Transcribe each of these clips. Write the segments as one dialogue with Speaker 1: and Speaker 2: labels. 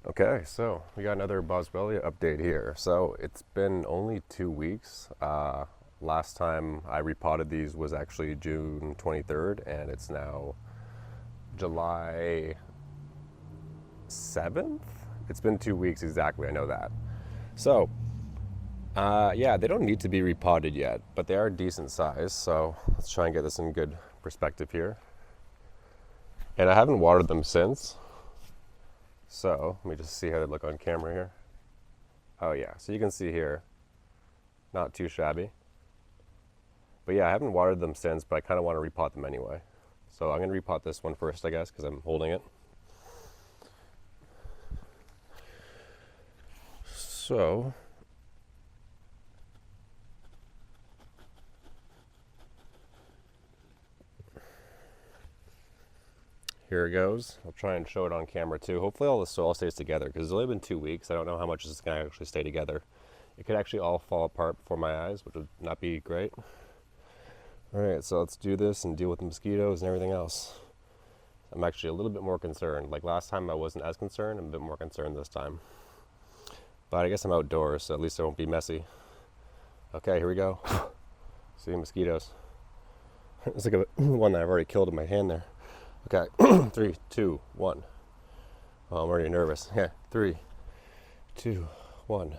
Speaker 1: Okay, so we got another Boswellia update here. So it's been only 2 weeks. Last time I repotted these was actually June 23rd, and it's now July 7th. It's been 2 weeks exactly, I know that. So, yeah, they don't need to be repotted yet, but they are decent size. So let's try and get this in good perspective here. And I haven't watered them since. So let me just see how they look on camera here. Oh yeah, so you can see here, not too shabby. But yeah, I haven't watered them since, but I kind of want to repot them anyway. So I'm going to repot this one first, I guess, because I'm holding it. So here it goes. I'll try and show it on camera too. Hopefully all the soil stays together because it's only been 2 weeks. I don't know how much this is going to actually stay together. It could actually all fall apart before my eyes, which would not be great. All right, so let's do this and deal with the mosquitoes and everything else. I'm actually a little bit more concerned. Like last time I wasn't as concerned. I'm a bit more concerned this time. But I guess I'm outdoors, so at least I won't be messy. Okay, here we go. See the mosquitoes. It's like one that I've already killed in my hand there. Okay, 3, 2, 1. Oh, I'm already nervous. Yeah, 3, 2, 1.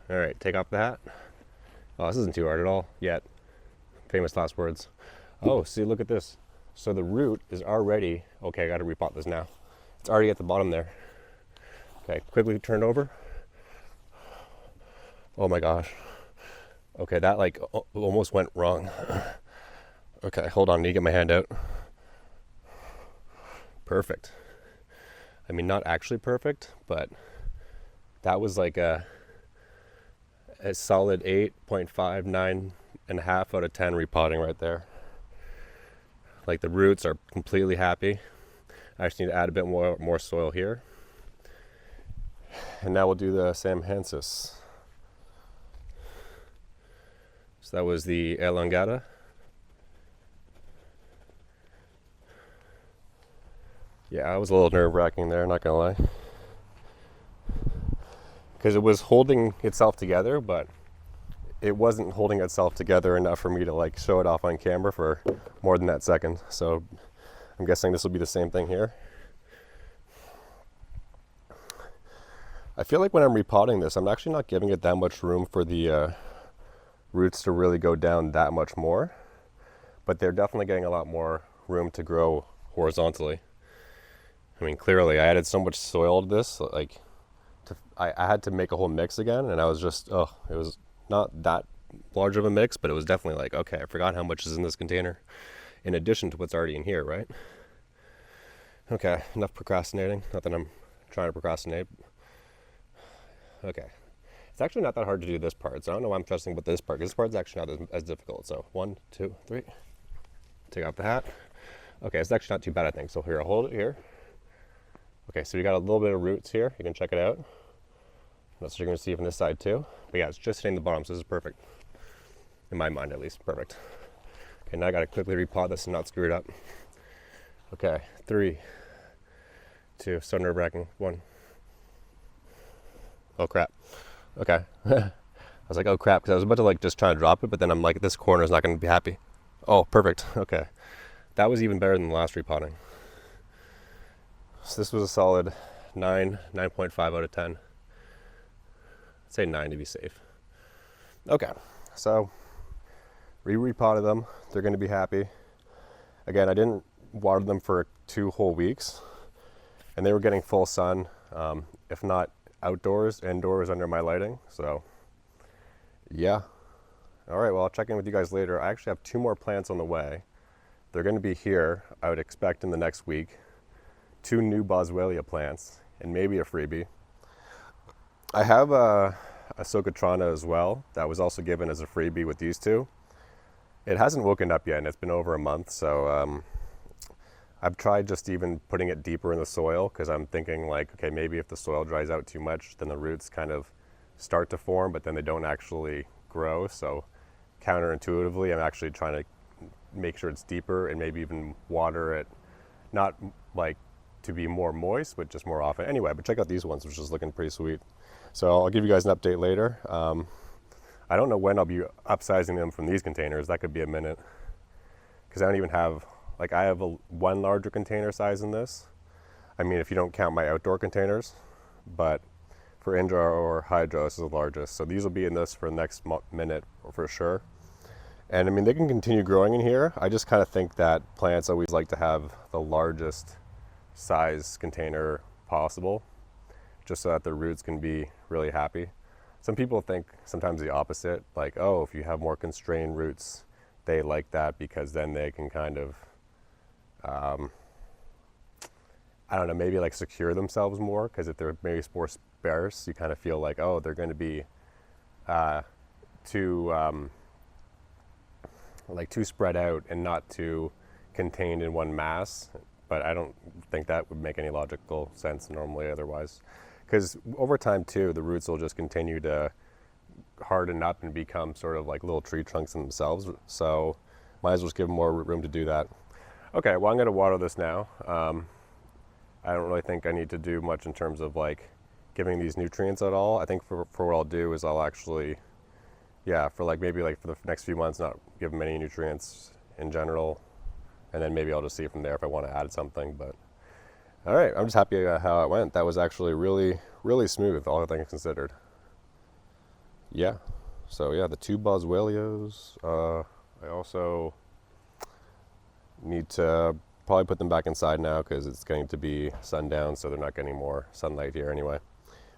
Speaker 1: All right, take off the hat. Oh, this isn't too hard at all yet. Famous last words. Oh, see, look at this. So the root is already, okay, I gotta repot this now. It's already at the bottom there. Okay, quickly turn over. Oh my gosh. Okay, that like almost went wrong. Okay, hold on, I need to get my hand out. Perfect. I mean, not actually perfect, but that was like a solid 8.5, 9.5 out of 10 repotting right there. Like the roots are completely happy. I just need to add a bit more soil here. And now we'll do the Samhaensis. So that was the Elongata. Yeah, it was a little nerve-wracking there, not gonna lie. Because it was holding itself together, but it wasn't holding itself together enough for me to like show it off on camera for more than that second. So I'm guessing this will be the same thing here. I feel like when I'm repotting this, I'm actually not giving it that much room for the roots to really go down that much more, but they're definitely getting a lot more room to grow horizontally. I mean, clearly I added so much soil to this, like I had to make a whole mix again, and I was just, it was not that large of a mix, but it was definitely like, okay, I forgot how much is in this container in addition to what's already in here, right? Okay, enough procrastinating. Not that I'm trying to procrastinate. Okay. It's actually not that hard to do this part, so I don't know why I'm trusting with this part, because this part's actually not as difficult. So 1, 2, 3. Take off the hat. Okay, it's actually not too bad, I think. So here, I'll hold it here. Okay, so we got a little bit of roots here. You can check it out. That's what you're going to see from this side too. But yeah, it's just hitting the bottom, so this is perfect. In my mind, at least. Perfect. Okay, now I got to quickly repot this and not screw it up. Okay, 3, 2, so nerve-wracking. 1. Oh, crap. Okay. I was like, oh, crap, because I was about to like just try to drop it, but then I'm like, this corner is not going to be happy. Oh, perfect. Okay. That was even better than the last repotting. So this was a solid 9.5 out of 10. I'd say 9 to be safe. Okay, so repotted them. They're going to be happy. Again, I didn't water them for 2 whole weeks, and they were getting full sun, if not outdoors, indoors under my lighting. So yeah. All right, well, I'll check in with you guys later. I actually have 2 more plants on the way. They're going to be here, I would expect, in the next week. 2 new Boswellia plants and maybe a freebie. I have a Socotrana as well that was also given as a freebie with these 2. It hasn't woken up yet, and it's been over a month, so I've tried just even putting it deeper in the soil, because I'm thinking like, okay, maybe if the soil dries out too much, then the roots kind of start to form, but then they don't actually grow. So counterintuitively, I'm actually trying to make sure it's deeper and maybe even water it, not like to be more moist, but just more often. Anyway, but check out these ones, which is looking pretty sweet. So I'll give you guys an update later. I don't know when I'll be upsizing them from these containers. That could be a minute, because I don't even have, like, I have one larger container size in this. I mean, if you don't count my outdoor containers, but for indoor or hydro, this is the largest. So these will be in this for the next minute for sure. And I mean, they can continue growing in here. I just kind of think that plants always like to have the largest size container possible, just so that the roots can be really happy. Some people think sometimes the opposite, like, oh, if you have more constrained roots, they like that because then they can kind of, I don't know, maybe like secure themselves more, because if they're maybe more sparse, you kind of feel like, oh, they're going to be too spread out and not too contained in one mass. But I don't think that would make any logical sense normally otherwise. Because over time too, the roots will just continue to harden up and become sort of like little tree trunks in themselves. So might as well just give them more room to do that. Okay, well, I'm going to water this now. I don't really think I need to do much in terms of like giving these nutrients at all. I think for what I'll do is I'll actually, yeah, for like maybe like for the next few months, not give them any nutrients in general. And then maybe I'll just see from there if I want to add something. But all right, I'm just happy how it went. That was actually really, really smooth, all things considered. Yeah, so yeah, the 2 Boswellias. I also need to probably put them back inside now because it's getting to be sundown, so they're not getting more sunlight here anyway.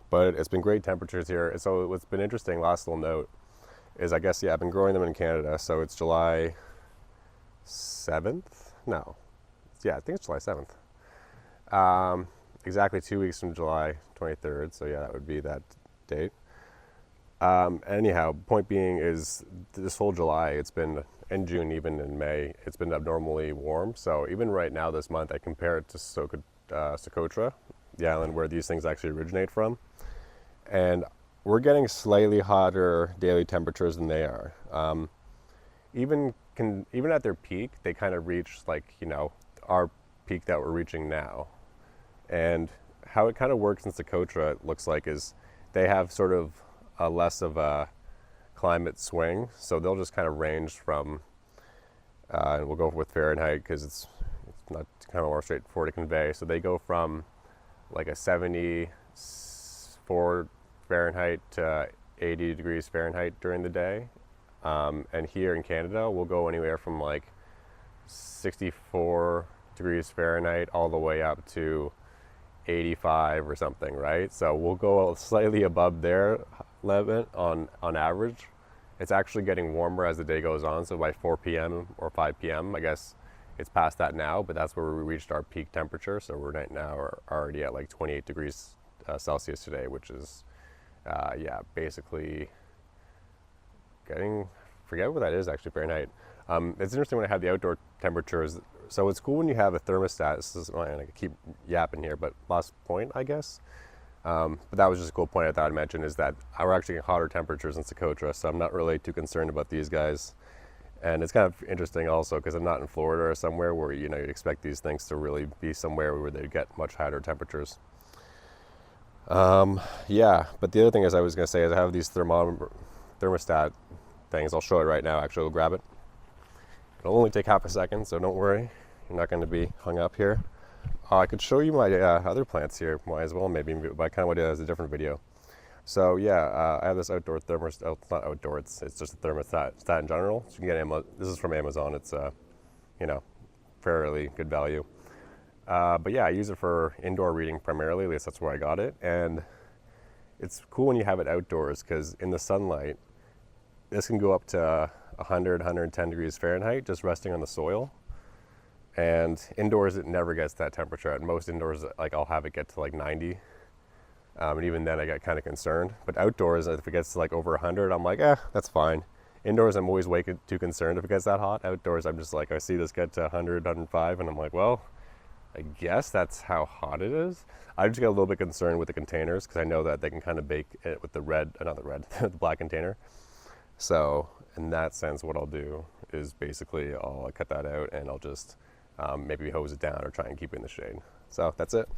Speaker 1: But it's been great temperatures here. So what's been interesting, last little note, is I guess, yeah, I've been growing them in Canada, so it's July 7th? No. Yeah, I think it's July 7th. Exactly 2 weeks from July 23rd, so yeah, that would be that date. Anyhow, point being is this whole July, it's been, in June, even in May, it's been abnormally warm. So even right now this month, I compare it to Socotra, the island where these things actually originate from. And we're getting slightly hotter daily temperatures than they are. Even at their peak, they kind of reach like, you know, our peak that we're reaching now. And how it kind of works in Socotra, it looks like, is they have sort of a less of a climate swing. So they'll just kind of range from, and we'll go with Fahrenheit because it's not kind of more straightforward to convey. So they go from like a 74 Fahrenheit to 80 degrees Fahrenheit during the day. And here in Canada, we'll go anywhere from like 64 degrees Fahrenheit all the way up to 85 or something, right? So we'll go slightly above their limit on average. It's actually getting warmer as the day goes on. So by 4 p.m. or 5 p.m., I guess it's past that now, but that's where we reached our peak temperature. So we're right now already at like 28 degrees Celsius today, which is, yeah, basically forget what that is actually, Fahrenheit. It's interesting when I have the outdoor temperatures. So it's cool when you have a thermostat. This is, I keep yapping here, but last point, I guess. But that was just a cool point I thought I'd mention, is that we're actually getting hotter temperatures in Socotra, so I'm not really too concerned about these guys. And it's kind of interesting also because I'm not in Florida or somewhere where, you know, you'd expect these things to really be somewhere where they get much higher temperatures. Yeah, but the other thing is I was going to say is I have these thermostat things. I'll show it right now. Actually, I'll grab it. It'll only take half a second, so don't worry. You're not going to be hung up here. I could show you my other plants here as well, maybe, but I kind of want to do it as a different video. So yeah, I have this outdoor thermostat. It's not outdoor, it's just a thermostat in general. So you can get this is from Amazon. It's you know, fairly good value. But yeah, I use it for indoor reading primarily. At least that's where I got it. And it's cool when you have it outdoors because in the sunlight, this can go up to 100, 110 degrees Fahrenheit just resting on the soil. And indoors, it never gets that temperature. At most indoors, like I'll have it get to like 90. And even then I get kind of concerned. But outdoors, if it gets to like over 100, I'm like, that's fine. Indoors, I'm always way too concerned if it gets that hot. Outdoors, I'm just like, I see this get to 100, 105, and I'm like, well, I guess that's how hot it is. I just get a little bit concerned with the containers because I know that they can kind of bake it with the the black container. So in that sense, what I'll do is basically I'll cut that out and I'll just maybe hose it down or try and keep it in the shade. So that's it.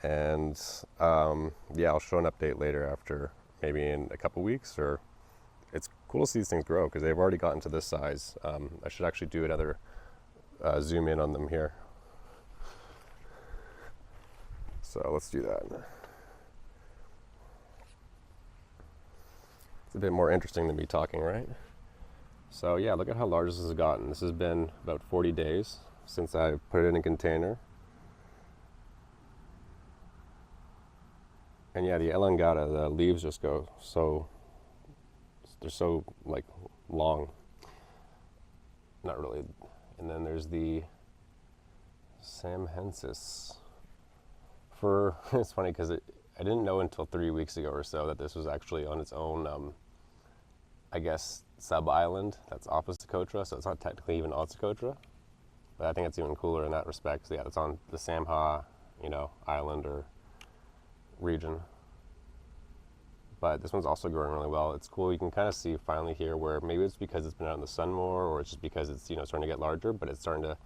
Speaker 1: And yeah, I'll show an update later after maybe in a couple weeks. Or it's cool to see these things grow because they've already gotten to this size. I should actually do another zoom in on them here. So let's do that. It's a bit more interesting than me talking, right? So yeah, look at how large this has gotten. This has been about 40 days since I put it in a container. And yeah, the Elongata, the leaves just go so, they're so like long. Not really. And then there's the Samhaensis. It's funny because I didn't know until 3 weeks ago or so that this was actually on its own, I guess, sub-island that's off of Socotra, so it's not technically even on Socotra. But I think it's even cooler in that respect. So yeah, it's on the Samha, island or region. But this one's also growing really well. It's cool. You can kind of see finally here where maybe it's because it's been out in the sun more, or it's just because it's starting to get larger, but it's starting to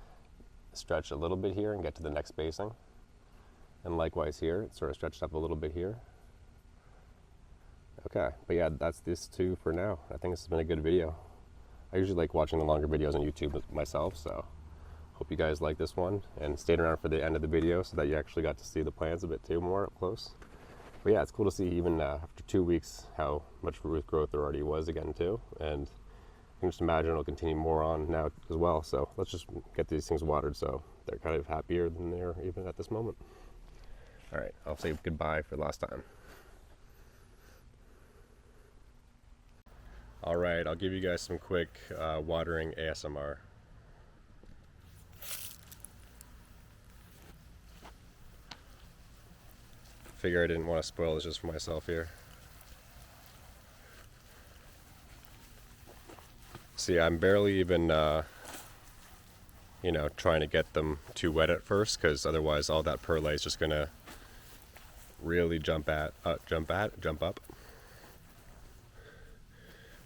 Speaker 1: stretch a little bit here and get to the next spacing. And likewise here, it's sort of stretched up a little bit here. Okay, but yeah, that's this too for now. I think this has been a good video. I usually like watching the longer videos on YouTube myself, so hope you guys like this one and stayed around for the end of the video so that you actually got to see the plants a bit too more up close. But yeah, it's cool to see even after 2 weeks how much root growth there already was again too, and I can just imagine it'll continue more on now as well. So let's just get these things watered so they're kind of happier than they are even at this moment. All right, I'll say goodbye for the last time. All right, I'll give you guys some quick watering ASMR. Figure I didn't want to spoil this just for myself here. See, I'm barely even, trying to get them too wet at first, because otherwise all that perlite is just gonna really jump up. I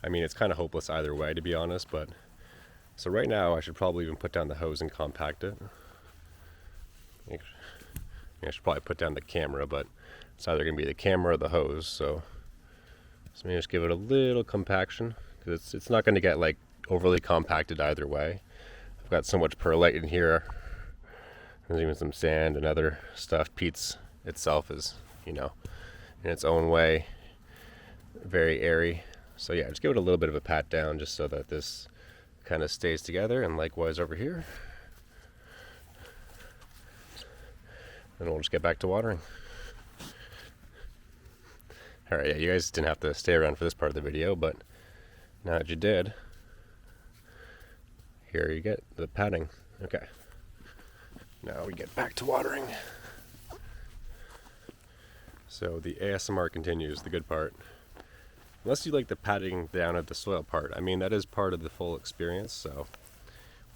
Speaker 1: mean, it's kind of hopeless either way, to be honest, but so right now I should probably even put down the hose and compact it. I should probably put down the camera, but it's either going to be the camera or the hose, so maybe just give it a little compaction, because it's not going to get like overly compacted either way. I've got so much perlite in here. There's even some sand and other stuff. Peat's itself is, in its own way, very airy. So yeah, just give it a little bit of a pat down just so that this kind of stays together, and likewise over here. And we'll just get back to watering. Alright, yeah, you guys didn't have to stay around for this part of the video, but now that you did, here you get the patting. Okay. Now we get back to watering. So the ASMR continues, the good part. Unless you like the patting down of the soil part. I mean, that is part of the full experience, so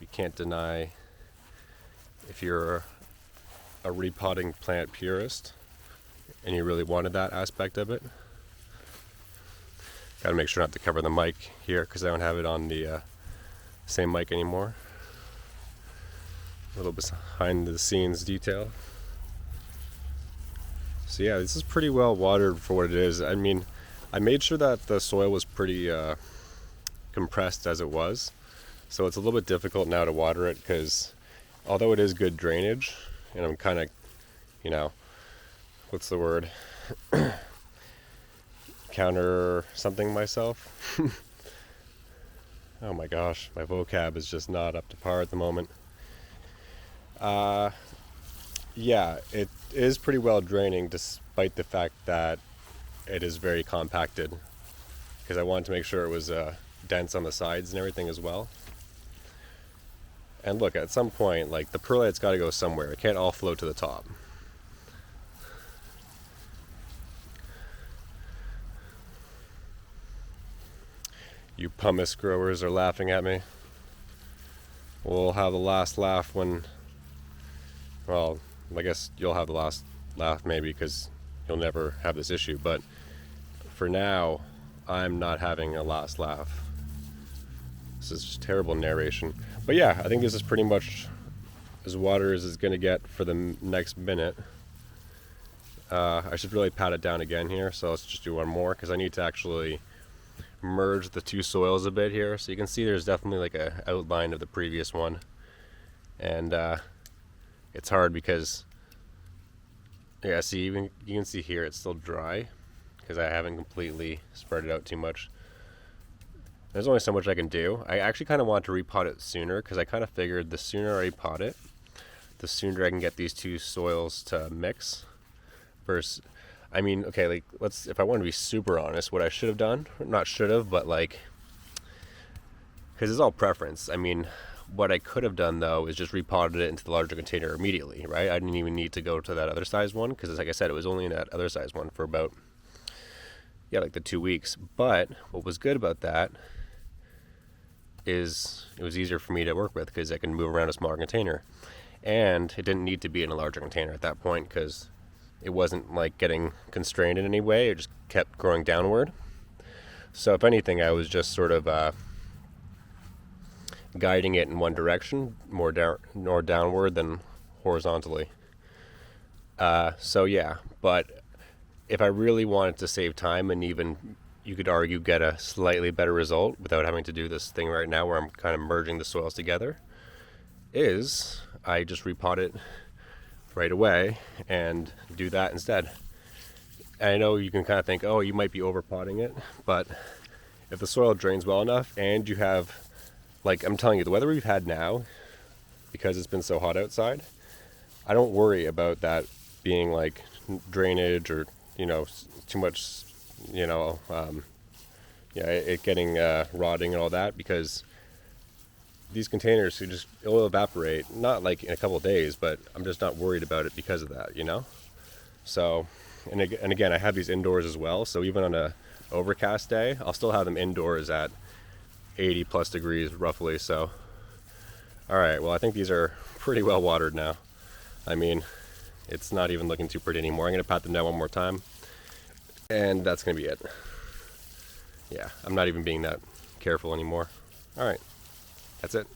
Speaker 1: we can't deny if you're a repotting plant purist and you really wanted that aspect of it. Gotta make sure not to cover the mic here because I don't have it on the same mic anymore. A little behind the scenes detail. So yeah, this is pretty well watered for what it is. I mean, I made sure that the soil was pretty compressed as it was, so it's a little bit difficult now to water it because although it is good drainage, and I'm kind of, what's the word, counter something myself. Oh my gosh, my vocab is just not up to par at the moment. Yeah, it is pretty well draining despite the fact that it is very compacted, because I wanted to make sure it was dense on the sides and everything as well. And look, at some point, like, the perlite's got to go somewhere. It can't all float to the top. You pumice growers are laughing at me. We'll have the last laugh when, well, I guess you'll have the last laugh maybe because you'll never have this issue, but for now, I'm not having a last laugh. This is just terrible narration. But yeah, I think this is pretty much as water as it's going to get for the next minute. I should really pat it down again here, so let's just do one more because I need to actually merge the two soils a bit here. So you can see there's definitely like a outline of the previous one, and it's hard because, yeah, see, even you can see here it's still dry because I haven't completely spread it out too much. There's only so much I can do. I actually kind of want to repot it sooner because I kind of figured the sooner I repot it, the sooner I can get these two soils to mix. Versus, I mean, okay, like if I want to be super honest, what I should have done, not should have, but like, because it's all preference. I mean, what I could have done though is just repotted it into the larger container immediately, right? I didn't even need to go to that other size one because, like I said, it was only in that other size one for about, yeah, like the 2 weeks. But what was good about that is it was easier for me to work with because I can move around a smaller container, and it didn't need to be in a larger container at that point because it wasn't like getting constrained in any way. It just kept growing downward. So if anything, I was just sort of guiding it in one direction, more downward than horizontally. So yeah, but if I really wanted to save time and even, you could argue, get a slightly better result without having to do this thing right now where I'm kind of merging the soils together, is I just repot it right away and do that instead. And I know you can kind of think, oh, you might be overpotting it, but if the soil drains well enough and you have, like I'm telling you, the weather we've had now, because it's been so hot outside, I don't worry about that being like drainage or, you know, too much, you know, yeah, it getting rotting and all that, because these containers it'll evaporate, not like in a couple of days, but I'm just not worried about it because of that, you know? So, and again, I have these indoors as well, so even on a overcast day, I'll still have them indoors at 80 plus degrees roughly. So, all right, well, I think these are pretty well watered now. I mean, it's not even looking too pretty anymore. I'm gonna pat them down one more time, and that's gonna be it. Yeah, I'm not even being that careful anymore. All right, that's it.